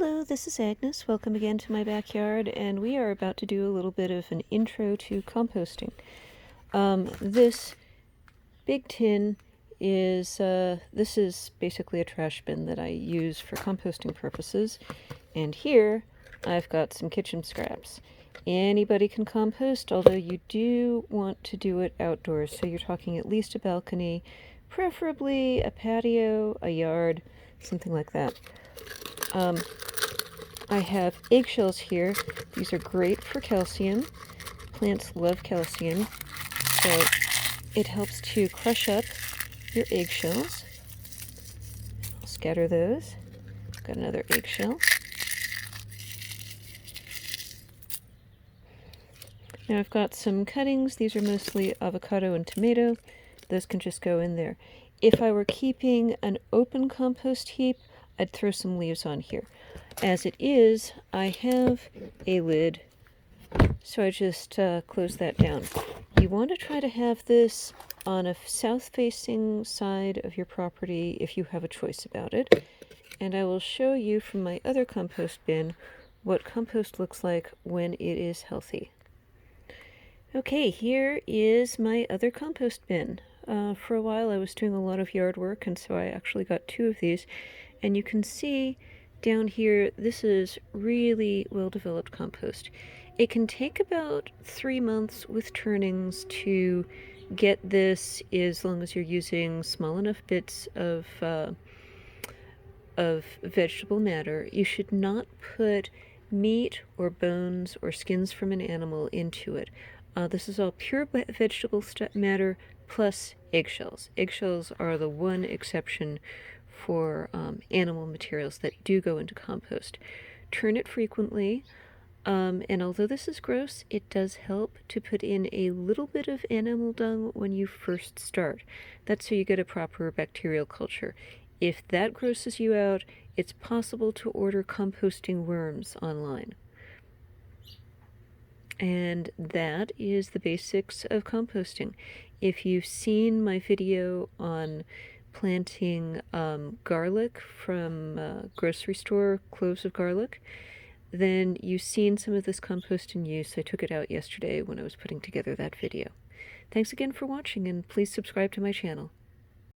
Hello, this is Agnes. Welcome again to my backyard, and we are about to do a little bit of an intro to composting. This big tin is, this is basically a trash bin that I use for composting purposes, and here I've got some kitchen scraps. Anybody can compost, although you do want to do it outdoors, so you're talking at least a balcony, preferably a patio, a yard, something like that. I have eggshells here. These are great for calcium. Plants love calcium, so it helps to crush up your eggshells. I'll scatter those. Got another eggshell. Now I've got some cuttings. These are mostly avocado and tomato. Those can just go in there. If I were keeping an open compost heap, I'd throw some leaves on here. As it is, I have a lid, so I just close that down. You want to try to have this on a south-facing side of your property if you have a choice about it. And I will show you from my other compost bin what compost looks like when it is healthy. Okay, here is my other compost bin. For a while I was doing a lot of yard work, and so I actually got two of these. And you can see down here, this is really well-developed compost. It can take about 3 months with turnings to get this, as long as you're using small enough bits of vegetable matter. You should not put meat or bones or skins from an animal into it. This is all pure vegetable matter plus eggshells. Eggshells are the one exception for animal materials that do go into compost. Turn it frequently, and although this is gross, it does help to put in a little bit of animal dung when you first start. That's so you get a proper bacterial culture. If that grosses you out, it's possible to order composting worms online. And that is the basics of composting. If you've seen my video on planting garlic from grocery store, cloves of garlic, then you've seen some of this compost in use. I took it out yesterday when I was putting together that video. Thanks again for watching, and please subscribe to my channel.